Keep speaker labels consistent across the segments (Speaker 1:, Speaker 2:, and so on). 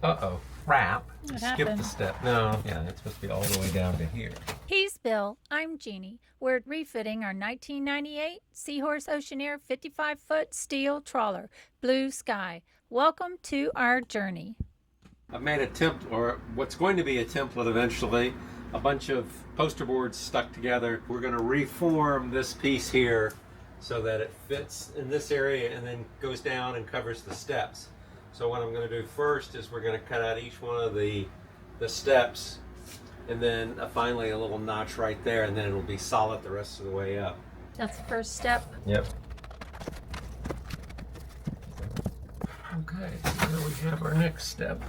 Speaker 1: Uh-oh. Crap.
Speaker 2: What
Speaker 1: Skip
Speaker 2: happened?
Speaker 1: the step. No, yeah, it's supposed to be all the way down to here.
Speaker 2: He's Bill. I'm Jeannie. We're refitting our 1998 Seahorse Oceaneer 55-foot steel trawler, blue sky. Welcome to our journey.
Speaker 1: I've made a template, or what's going to be a template eventually, a bunch of poster boards stuck together. We're going to reform this piece here so that it fits in this area and then goes down and covers the steps. So what I'm going to do first is we're going to cut out each one of the steps, and then finally a little notch right there, and then it'll be solid the rest of the way up.
Speaker 2: That's the first step.
Speaker 1: Yep. Okay, so now we have our next step.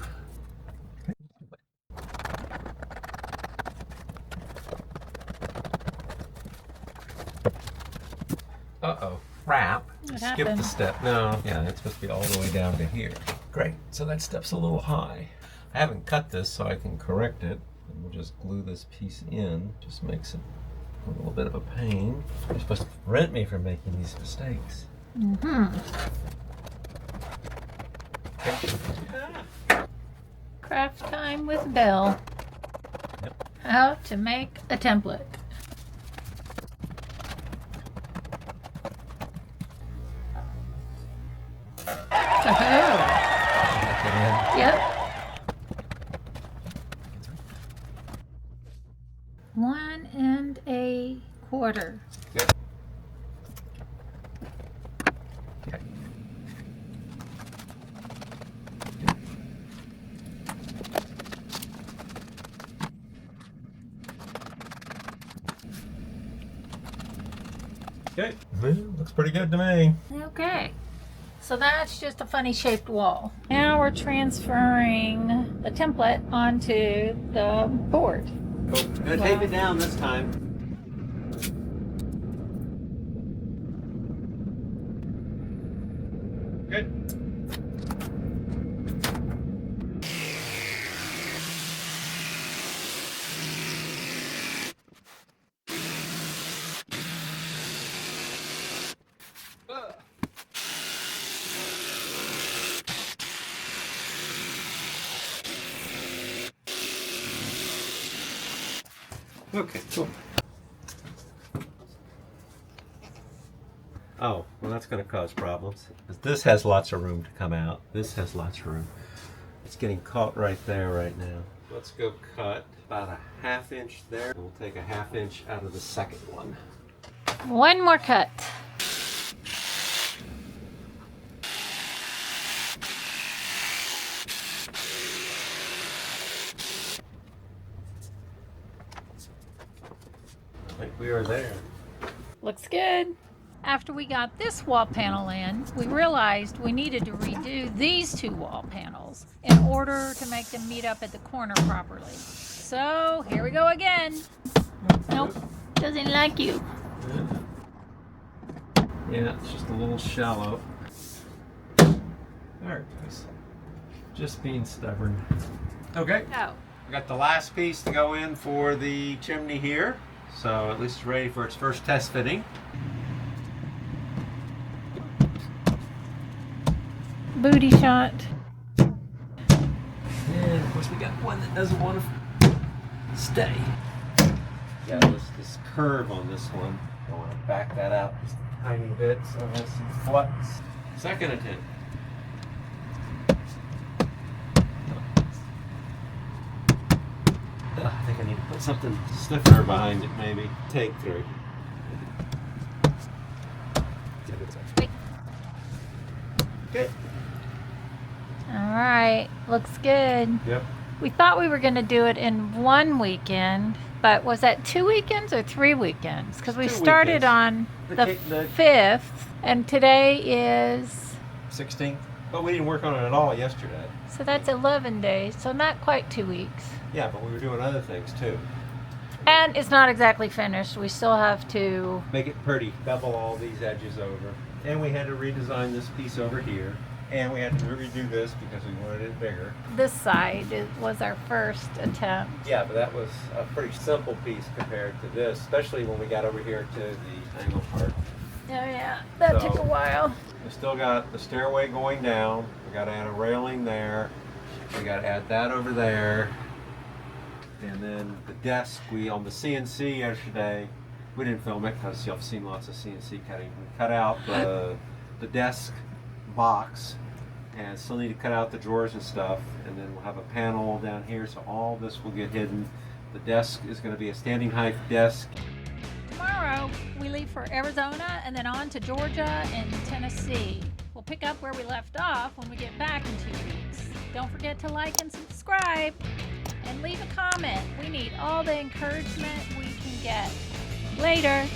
Speaker 1: Uh-oh. Crap.
Speaker 2: What
Speaker 1: Skip
Speaker 2: happened?
Speaker 1: the step. No, yeah, it's supposed to be all the way down to here. Great. So that step's a little high. I haven't cut this so I can correct it. And we'll just glue this piece in. Just makes it a little bit of a pain. You're supposed to prevent me from making these mistakes.
Speaker 2: Craft time with Bill.
Speaker 1: Yep.
Speaker 2: How to make a template. Oh, yep. 1 1/4.
Speaker 1: Yep. Okay. Okay. Well, looks pretty good to me.
Speaker 2: Okay. So that's just a funny shaped wall. Now we're transferring the template onto the board.
Speaker 1: Cool. I'm gonna tape it down this time. Good. Okay, cool. Oh, well that's going to cause problems. This has lots of room to come out. This has lots of room. It's getting caught right there right now. Let's go cut about a 1/2 inch there. We'll take a 1/2 inch out of the second one.
Speaker 2: One more cut.
Speaker 1: I think we are there.
Speaker 2: Looks good. After we got this wall panel in, we realized we needed to redo these 2 wall panels in order to make them meet up at the corner properly. So here we go again. Nope, doesn't like you.
Speaker 1: Yeah, it's just a little shallow. There it goes. Just being stubborn. Okay.
Speaker 2: Oh,
Speaker 1: We got the last piece to go in for the chimney here. So at least it's ready for its first test fitting.
Speaker 2: booty shot.
Speaker 1: And of course we got one that doesn't want to stay. Yeah, this curve on this one. I want to back that out just a tiny bit so it has some flux. Second attempt. I think I need to put something stiffer behind it maybe. Take 3. Okay.
Speaker 2: All right, looks good.
Speaker 1: Yep.
Speaker 2: We thought we were going to do it in 1 weekend, but was that 2 weekends or 3 weekends? Because we
Speaker 1: 2
Speaker 2: started
Speaker 1: weekends.
Speaker 2: on
Speaker 1: The
Speaker 2: 5th, and today is,
Speaker 1: 16th. But we didn't work on it at all yesterday.
Speaker 2: so that's 11 days, so not quite 2 weeks.
Speaker 1: Yeah, but we were doing other things too.
Speaker 2: And it's not exactly finished. We still have to,
Speaker 1: Make it pretty. Bevel all these edges over. And we had to redesign this piece over here. And we had to redo this because we wanted it bigger.
Speaker 2: this side was our first attempt.
Speaker 1: Yeah, but that was a pretty simple piece compared to this, especially when we got over here to the angle part.
Speaker 2: Oh yeah, that took a while.
Speaker 1: We still got the stairway going down. We got to add a railing there. We we got to add that over there. And then the desk, we on the CNC yesterday, we didn't film it because y'all have seen lots of CNC cutting. We cut out the desk box and still need to cut out the drawers and stuff. And then we'll have a panel down here, so all this will get hidden. The desk is going to be a standing height desk.
Speaker 2: Tomorrow, we leave for Arizona and then on to Georgia and Tennessee. We'll pick up where we left off when we get back in 2 weeks. Don't forget to like and subscribe and leave a comment. We need all the encouragement we can get. Later.